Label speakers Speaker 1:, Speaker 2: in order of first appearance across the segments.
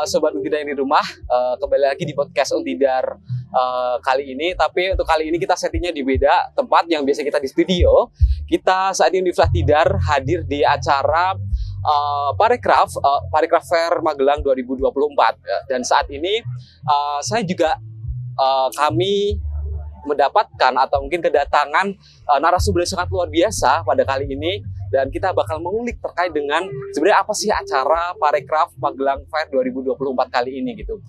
Speaker 1: Sobat Untidar yang di rumah, kembali lagi di podcast Untidar kali ini. Tapi untuk kali ini kita settingnya di beda tempat. Yang biasa kita di studio, kita saat ini Universitas Tidar hadir di acara Parekraf Fair Magelang 2024. Dan saat ini saya juga kami mendapatkan atau mungkin kedatangan narasumber yang sangat luar biasa pada kali ini, dan kita bakal mengulik terkait dengan sebenarnya apa sih acara Parekraf Magelang Fair 2024 kali ini gitu.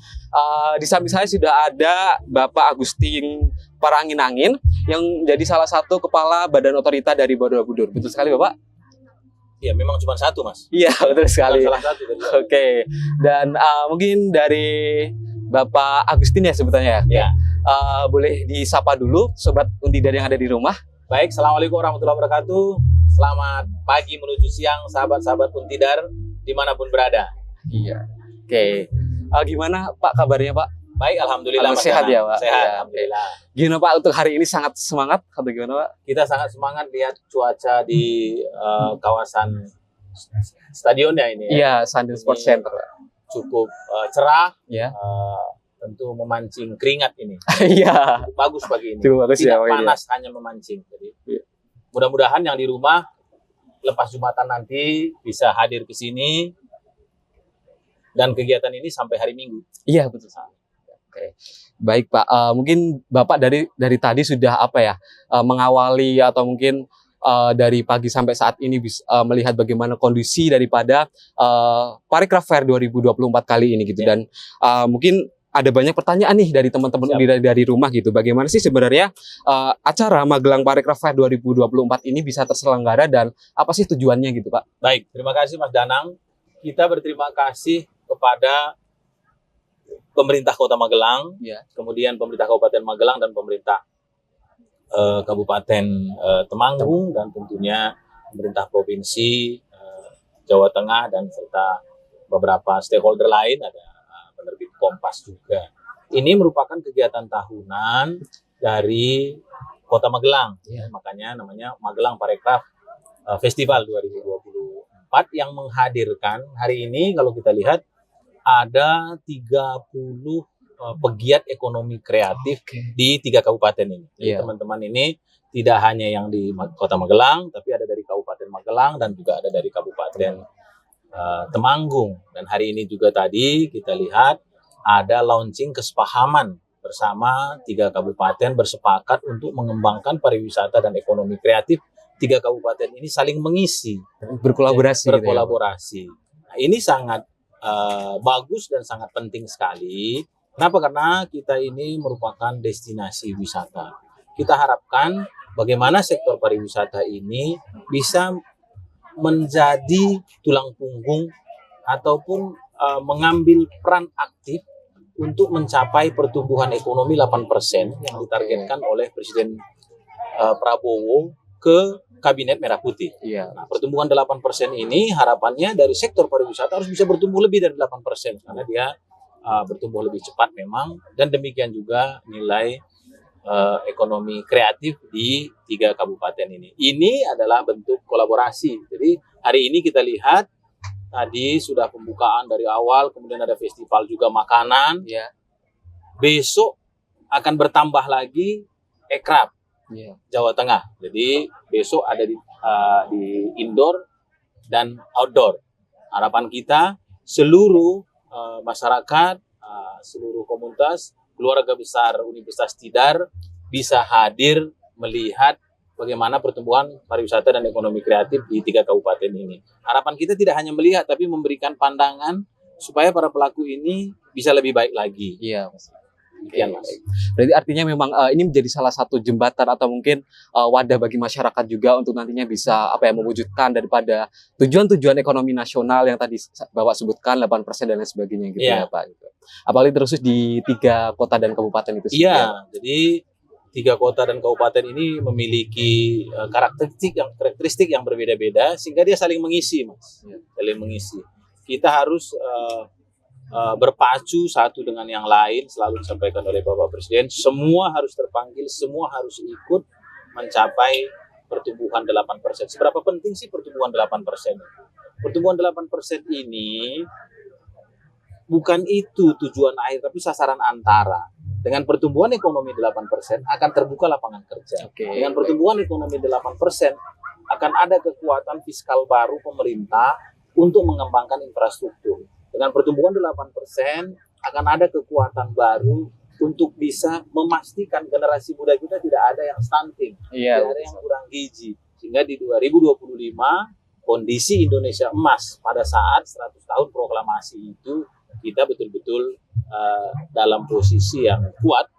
Speaker 1: Di samping saya sudah ada Bapak Agustin Parangin-Angin yang menjadi salah satu kepala badan otorita dari Borobudur. Betul sekali Bapak?
Speaker 2: Ya, memang cuma satu, Mas.
Speaker 1: Iya, betul sekali.
Speaker 2: Salah satu.
Speaker 1: Oke. Dan mungkin dari Bapak Agustin ya sebutannya ya. Boleh disapa dulu Sobat Untidar yang ada di rumah.
Speaker 2: Baik, Assalamualaikum warahmatullahi wabarakatuh. Selamat pagi menuju siang, sahabat-sahabat Untidar dimanapun berada.
Speaker 1: Iya. Oke. Gimana Pak kabarnya Pak?
Speaker 2: Baik, alhamdulillah.
Speaker 1: Sehat ya Pak?
Speaker 2: Sehat,
Speaker 1: ya,
Speaker 2: alhamdulillah.
Speaker 1: Gimana Pak untuk hari ini, sangat semangat atau gimana Pak?
Speaker 2: Kita sangat semangat lihat cuaca di kawasan stadionnya ini.
Speaker 1: Iya, Sandil Sports Center.
Speaker 2: Cukup cerah.
Speaker 1: Ya.
Speaker 2: Tentu memancing keringat ini.
Speaker 1: Iya.
Speaker 2: Bagus pagi ini.
Speaker 1: Bagus
Speaker 2: tidak
Speaker 1: ya,
Speaker 2: panas, hanya memancing. Jadi mudah-mudahan yang di rumah lepas Jumatan nanti bisa hadir ke sini dan kegiatan ini sampai hari Minggu.
Speaker 1: Iya, betul. Oke. Baik Pak, mungkin Bapak dari tadi sudah mengawali atau mungkin dari pagi sampai saat ini bisa melihat bagaimana kondisi daripada Parekraf Fair 2024 kali ini gitu. Dan mungkin ada banyak pertanyaan nih dari teman-teman dari rumah gitu. Bagaimana sih sebenarnya acara Magelang Parekraf Fair 2024 ini bisa terselenggara dan apa sih tujuannya gitu Pak?
Speaker 2: Baik, terima kasih Mas Danang. Kita berterima kasih kepada pemerintah Kota Magelang, kemudian pemerintah Kabupaten Magelang dan pemerintah Kabupaten Temanggung, dan tentunya pemerintah Provinsi Jawa Tengah dan serta beberapa stakeholder lain, ada penerbit Kompas juga. Ini merupakan kegiatan tahunan dari Kota Magelang, makanya namanya Magelang Parekraf Festival 2024 yang menghadirkan hari ini kalau kita lihat ada 30 pegiat ekonomi kreatif di 3 kabupaten ini. Jadi teman-teman ini tidak hanya yang di Kota Magelang, tapi ada dari Kabupaten Magelang dan juga ada dari Kabupaten Temanggung. Dan hari ini juga tadi kita lihat ada launching kesepahaman bersama 3 kabupaten bersepakat untuk mengembangkan pariwisata dan ekonomi kreatif. 3 kabupaten ini saling mengisi, berkolaborasi. Nah, ini sangat bagus dan sangat penting sekali. Kenapa? Karena kita ini merupakan destinasi wisata. Kita harapkan bagaimana sektor pariwisata ini bisa menjadi tulang punggung ataupun mengambil peran aktif untuk mencapai pertumbuhan ekonomi 8% yang ditargetkan oleh Presiden Prabowo ke Kabinet Merah Putih. Nah, pertumbuhan 8% ini harapannya dari sektor pariwisata harus bisa bertumbuh lebih dari 8% karena dia bertumbuh lebih cepat memang, dan demikian juga nilai ekonomi kreatif di 3 kabupaten ini. Ini adalah bentuk kolaborasi. Jadi hari ini kita lihat tadi sudah pembukaan dari awal, kemudian ada festival juga makanan. Besok akan bertambah lagi Ekraf Jawa Tengah. Jadi besok ada di indoor dan outdoor. Harapan kita seluruh masyarakat, seluruh komunitas, keluarga besar Universitas Tidar bisa hadir melihat bagaimana pertumbuhan pariwisata dan ekonomi kreatif di 3 kabupaten ini. Harapan kita tidak hanya melihat, tapi memberikan pandangan supaya para pelaku ini bisa lebih baik lagi.
Speaker 1: Iya, Mas. Mas. Berarti artinya memang ini menjadi salah satu jembatan atau mungkin wadah bagi masyarakat juga untuk nantinya bisa mewujudkan daripada tujuan-tujuan ekonomi nasional yang tadi Bapak sebutkan 8% dan lain sebagainya gitu ya Pak. Gitu. Apalagi terus di 3 kota dan kabupaten itu.
Speaker 2: Jadi 3 kota dan kabupaten ini memiliki karakteristik yang berbeda-beda sehingga dia saling mengisi, Mas. Saling mengisi. Kita harus berpacu satu dengan yang lain, selalu disampaikan oleh Bapak Presiden, semua harus terpanggil, semua harus ikut mencapai pertumbuhan 8%. Seberapa penting sih pertumbuhan 8%? Pertumbuhan 8% ini bukan itu tujuan akhir, tapi sasaran antara. Dengan pertumbuhan ekonomi 8% akan terbuka lapangan kerja. Dengan pertumbuhan ekonomi 8% akan ada kekuatan fiskal baru pemerintah untuk mengembangkan infrastruktur. Dengan pertumbuhan 8% akan ada kekuatan baru untuk bisa memastikan generasi muda kita tidak ada yang stunting, tidak ada yang kurang gizi. Sehingga di 2025 kondisi Indonesia emas pada saat 100 tahun proklamasi itu kita betul-betul dalam posisi yang kuat,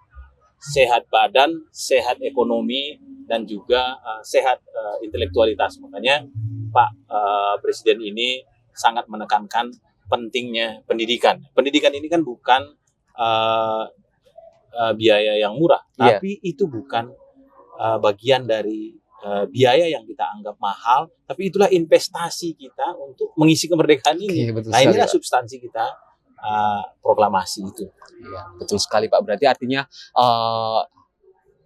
Speaker 2: sehat badan, sehat ekonomi, dan juga sehat intelektualitas. Makanya Pak Presiden ini sangat menekankan pentingnya pendidikan. Pendidikan ini kan bukan biaya yang murah, tapi itu bukan bagian dari biaya yang kita anggap mahal, tapi itulah investasi kita untuk mengisi kemerdekaan ini. Nah, inilah substansi kita proklamasi itu.
Speaker 1: Iya, betul sekali Pak. Berarti artinya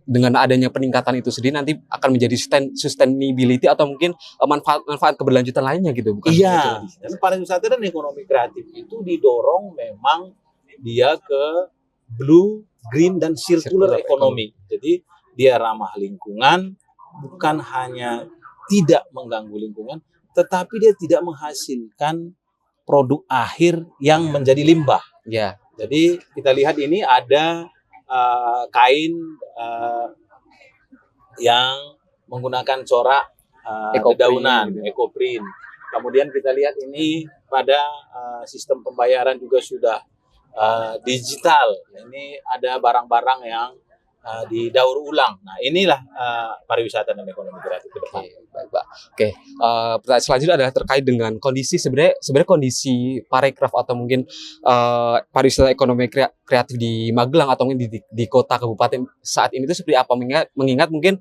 Speaker 1: dengan adanya peningkatan itu sendiri nanti akan menjadi sustainability atau mungkin manfaat keberlanjutan lainnya gitu, bukan?
Speaker 2: Iya. Dan pariwisata dan ekonomi kreatif itu didorong memang dia ke blue, green, dan circular economy. Jadi dia ramah lingkungan, bukan hanya tidak mengganggu lingkungan, tetapi dia tidak menghasilkan produk akhir yang menjadi limbah. Jadi kita lihat ini ada kain yang menggunakan corak dedaunan, ecoprint. Kemudian kita lihat ini pada sistem pembayaran juga sudah digital. Ini ada barang-barang yang didaur ulang. Nah, inilah pariwisata dan ekonomi kreatif ke depan.
Speaker 1: Baik, Pak. Pertanyaan selanjutnya adalah terkait dengan kondisi sebenarnya kondisi parekraf atau mungkin pariwisata ekonomi kreatif di Magelang atau mungkin di kota kabupaten saat ini itu seperti apa, mengingat mungkin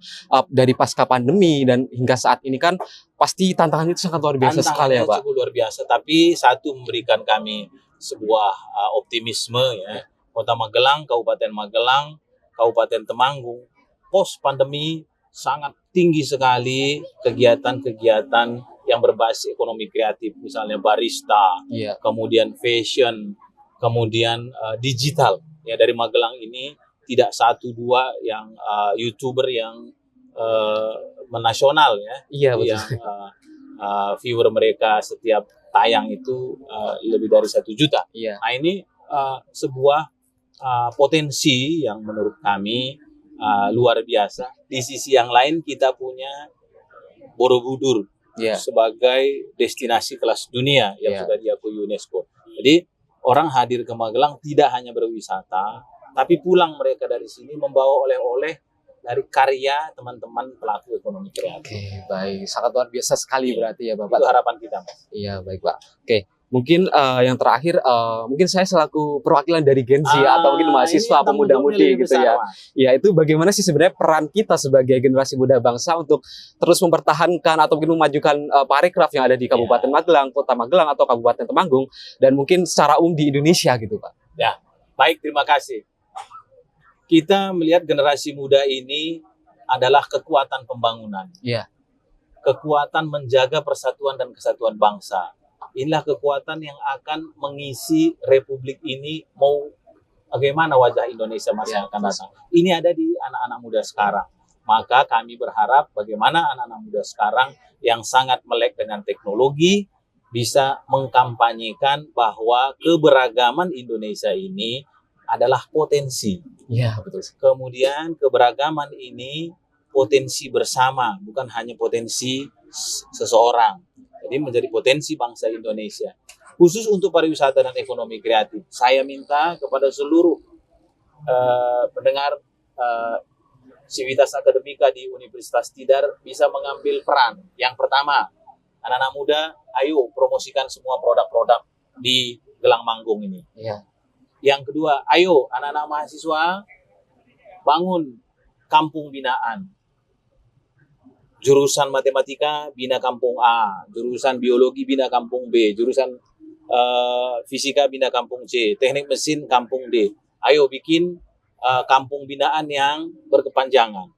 Speaker 1: dari pasca pandemi dan hingga saat ini kan pasti tantangan itu sangat luar biasa sekali ya, Pak.
Speaker 2: Cukup luar biasa, tapi satu memberikan kami sebuah optimisme ya. Kota Magelang, Kabupaten Magelang, Kabupaten Temanggung, pos pandemi sangat tinggi sekali kegiatan-kegiatan yang berbasis ekonomi kreatif, misalnya barista, kemudian fashion, kemudian digital. Ya, dari Magelang ini tidak satu dua yang YouTuber yang menasional ya, yang viewer mereka setiap tayang itu lebih dari 1 juta. Nah, ini sebuah potensi yang menurut kami luar biasa. Di sisi yang lain kita punya Borobudur sebagai destinasi kelas dunia yang sudah diakui UNESCO. Jadi orang hadir ke Magelang tidak hanya berwisata, tapi pulang mereka dari sini membawa oleh-oleh dari karya teman-teman pelaku ekonomi kreatif.
Speaker 1: Baik, sangat luar biasa sekali berarti ya Bapak.
Speaker 2: Itu harapan kita, Mas.
Speaker 1: Iya, baik Pak. Mungkin yang terakhir, mungkin saya selaku perwakilan dari Gen Z atau mungkin mahasiswa pemuda-mudi gitu ya. Ya, itu bagaimana sih sebenarnya peran kita sebagai generasi muda bangsa untuk terus mempertahankan atau mungkin memajukan parekraf yang ada di Kabupaten Magelang, Kota Magelang atau Kabupaten Temanggung, dan mungkin secara umum di Indonesia gitu Pak.
Speaker 2: Ya, baik, terima kasih. Kita melihat generasi muda ini adalah kekuatan pembangunan. Kekuatan menjaga persatuan dan kesatuan bangsa. Inilah kekuatan yang akan mengisi republik ini, mau bagaimana wajah Indonesia masa yang akan datang. Ini ada di anak-anak muda sekarang. Maka kami berharap bagaimana anak-anak muda sekarang yang sangat melek dengan teknologi bisa mengkampanyekan bahwa keberagaman Indonesia ini adalah potensi.
Speaker 1: Betul.
Speaker 2: Kemudian keberagaman ini potensi bersama, bukan hanya potensi seseorang. Jadi menjadi potensi bangsa Indonesia. Khusus untuk pariwisata dan ekonomi kreatif, saya minta kepada seluruh pendengar Civitas Akademika di Universitas Tidar bisa mengambil peran. Yang pertama, anak-anak muda, ayo promosikan semua produk-produk di Gelang Manggung ini. Yang kedua, ayo anak-anak mahasiswa bangun kampung binaan. Jurusan matematika bina kampung A, jurusan biologi bina kampung B, jurusan fisika bina kampung C, teknik mesin kampung D. Ayo bikin kampung binaan yang berkepanjangan.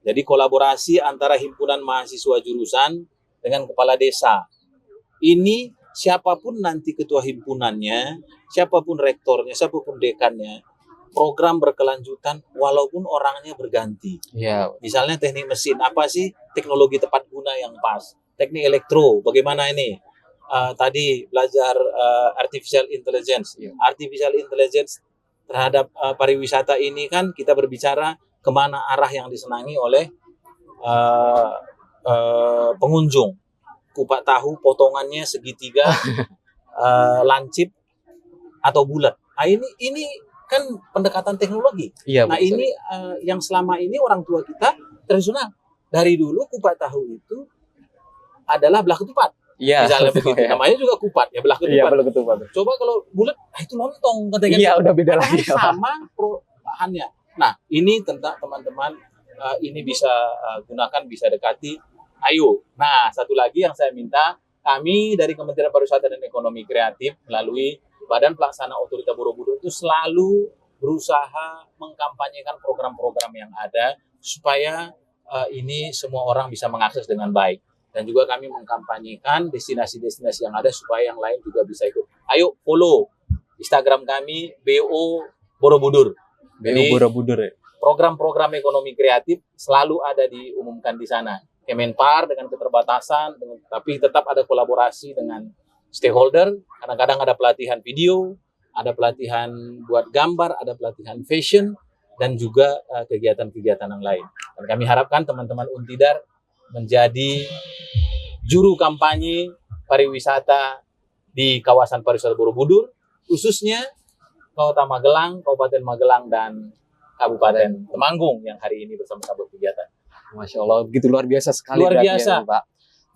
Speaker 2: Jadi kolaborasi antara himpunan mahasiswa jurusan dengan kepala desa. Ini siapapun nanti ketua himpunannya, siapapun rektornya, siapapun dekannya, program berkelanjutan walaupun orangnya berganti.
Speaker 1: Iya.
Speaker 2: Misalnya teknik mesin, apa sih teknologi tepat guna yang pas? Teknik elektro, bagaimana ini? Tadi belajar artificial intelligence.
Speaker 1: Iya.
Speaker 2: Artificial intelligence terhadap pariwisata ini kan kita berbicara kemana arah yang disenangi oleh pengunjung. Kupat tahu potongannya segitiga, lancip atau bulat. Nah, ini kan pendekatan teknologi.
Speaker 1: Iya,
Speaker 2: nah
Speaker 1: betul.
Speaker 2: ini yang selama ini orang tua kita tradisional. Dari dulu kupat tahu itu adalah belah ketupat.
Speaker 1: Iya.
Speaker 2: Misalnya begitu.
Speaker 1: Ya.
Speaker 2: Namanya juga kupat ya, belah ketupat.
Speaker 1: Iya, belah ketupat.
Speaker 2: Coba kalau bulat, itu lontong katanya.
Speaker 1: Iya, udah beda lagi.
Speaker 2: Sama bahannya. Nah, ini tentang teman-teman ini bisa gunakan, bisa dekati. Ayo. Nah, satu lagi yang saya minta, kami dari Kementerian Pariwisata dan Ekonomi Kreatif melalui Badan Pelaksana Otorita Borobudur itu selalu berusaha mengkampanyekan program-program yang ada supaya ini semua orang bisa mengakses dengan baik. Dan juga kami mengkampanyekan destinasi-destinasi yang ada supaya yang lain juga bisa ikut. Ayo follow Instagram kami BO Borobudur.
Speaker 1: BO Borobudur ya.
Speaker 2: Program-program ekonomi kreatif selalu ada diumumkan di sana. Kemenpar dengan keterbatasan, tapi tetap ada kolaborasi dengan stakeholder. Kadang-kadang ada pelatihan video, ada pelatihan buat gambar, ada pelatihan fashion, dan juga kegiatan-kegiatan yang lain. Dan kami harapkan teman-teman Untidar menjadi juru kampanye pariwisata di kawasan pariwisata Borobudur, khususnya Kota Magelang, Kabupaten Magelang, dan Kabupaten Temanggung yang hari ini bersama-sama kegiatan.
Speaker 1: Masya Allah, begitu luar biasa sekali.
Speaker 2: Luar biasa,
Speaker 1: ya, Pak.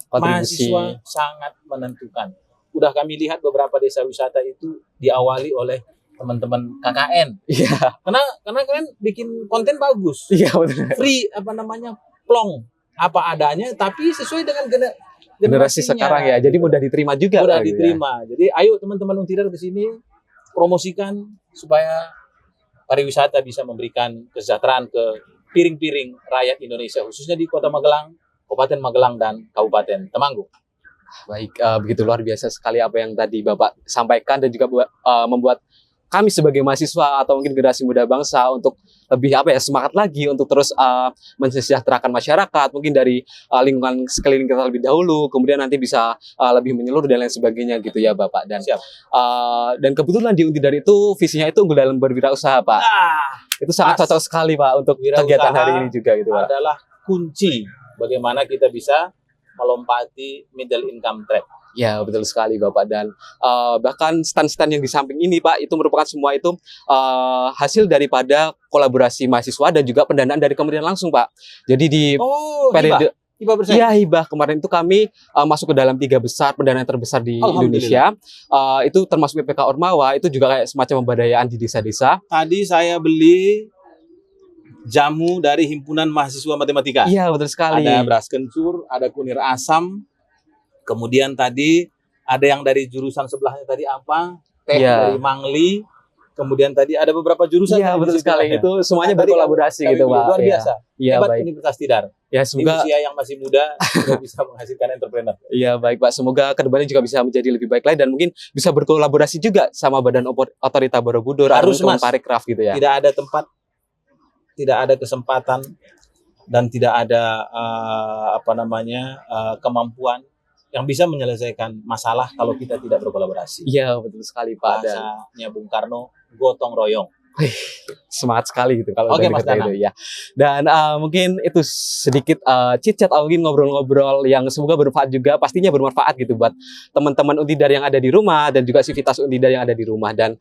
Speaker 1: Kontribusi.
Speaker 2: Mahasiswa sangat menentukan. Udah kami lihat beberapa desa wisata itu diawali oleh teman-teman KKN.
Speaker 1: Iya.
Speaker 2: Karena kalian bikin konten bagus.
Speaker 1: Iya, betul.
Speaker 2: Free, plong, apa adanya, tapi sesuai dengan
Speaker 1: generasi sekarang ya. Jadi mudah diterima juga.
Speaker 2: Mudah diterima. Ya. Jadi ayo teman-teman Untidar ke sini, promosikan supaya pariwisata bisa memberikan kesejahteraan ke piring-piring rakyat Indonesia, khususnya di Kota Magelang, Kabupaten Magelang, dan Kabupaten Temanggung.
Speaker 1: Baik, begitu luar biasa sekali apa yang tadi Bapak sampaikan dan juga membuat kami sebagai mahasiswa atau mungkin generasi muda bangsa untuk lebih semangat lagi untuk terus mensejahterakan masyarakat, mungkin dari lingkungan sekeliling kita lebih dahulu, kemudian nanti bisa lebih menyeluruh dan lain sebagainya gitu ya Bapak. Dan dan kebetulan di Untidar itu visinya itu unggul dalam berwirausaha Pak. Itu sangat cocok sekali Pak untuk kegiatan hari ini juga gitu Pak.
Speaker 2: Adalah kunci bagaimana kita bisa melompati middle income trap.
Speaker 1: Ya betul sekali Bapak, dan bahkan stand-stand yang di samping ini Pak itu merupakan semua itu hasil daripada kolaborasi mahasiswa dan juga pendanaan dari kementerian langsung Pak. Jadi di periode hibah kemarin itu kami masuk ke dalam 3 besar pendanaan terbesar di Indonesia. Itu termasuk PPK Ormawa, itu juga kayak semacam pemberdayaan di desa-desa.
Speaker 2: Tadi saya beli jamu dari Himpunan Mahasiswa Matematika.
Speaker 1: Iya betul sekali.
Speaker 2: Ada beras kencur, ada kunir asam. Kemudian tadi ada yang dari jurusan sebelahnya tadi apa? Teh dari Mangli. Kemudian tadi ada beberapa jurusan.
Speaker 1: Iya betul sekali. Itu semuanya berkolaborasi gitu Pak.
Speaker 2: Luar biasa.
Speaker 1: Iya
Speaker 2: hebat
Speaker 1: baik.
Speaker 2: Universitas Tidar.
Speaker 1: Ya semoga
Speaker 2: di usia yang masih muda juga bisa menghasilkan entrepreneur.
Speaker 1: Iya baik Pak. Semoga kedepannya juga bisa menjadi lebih baik lagi dan mungkin bisa berkolaborasi juga sama Badan Otorita Borobudur.
Speaker 2: Harus Mas.
Speaker 1: Parekraf gitu ya.
Speaker 2: Tidak ada tempat, tidak ada kesempatan dan tidak ada kemampuan yang bisa menyelesaikan masalah kalau kita tidak berkolaborasi.
Speaker 1: Iya betul sekali Pak.
Speaker 2: Bahasanya Bung Karno, gotong royong.
Speaker 1: Semangat sekali gitu kalau
Speaker 2: Oke, Mas
Speaker 1: itu ya. Dan mungkin itu sedikit chit-chat atau mungkin ngobrol-ngobrol yang semoga bermanfaat juga, pastinya bermanfaat gitu buat teman-teman Untidar yang ada di rumah dan juga sivitas Untidar yang ada di rumah. Dan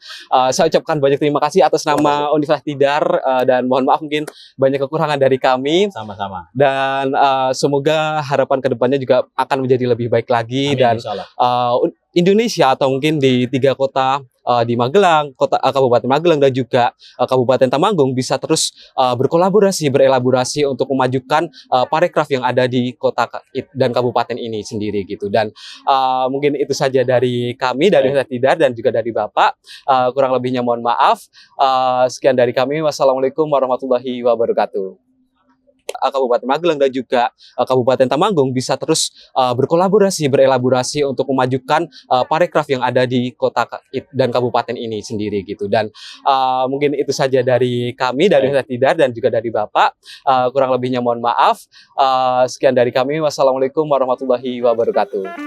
Speaker 1: saya ucapkan banyak terima kasih atas nama Universitas Tidar dan mohon maaf mungkin banyak kekurangan dari kami.
Speaker 2: Sama-sama.
Speaker 1: Dan semoga harapan kedepannya juga akan menjadi lebih baik lagi.
Speaker 2: Amin,
Speaker 1: dan Indonesia atau mungkin di 3 kota di Magelang, Kabupaten Magelang dan juga Kabupaten Temanggung bisa terus berkolaborasi, berelaborasi untuk memajukan parekraf yang ada di kota dan kabupaten ini sendiri gitu. Dan mungkin itu saja dari kami dari Universitas Tidar dan juga dari Bapak. Kurang lebihnya mohon maaf. Sekian dari kami. Wassalamualaikum warahmatullahi wabarakatuh. Kabupaten Magelang dan juga Kabupaten Temanggung bisa terus berelaborasi untuk memajukan parekraf yang ada di kota dan kabupaten ini sendiri gitu. Dan mungkin itu saja dari kami, dari Universitas Tidar dan juga dari Bapak. Kurang lebihnya mohon maaf. Sekian dari kami. Wassalamualaikum warahmatullahi wabarakatuh.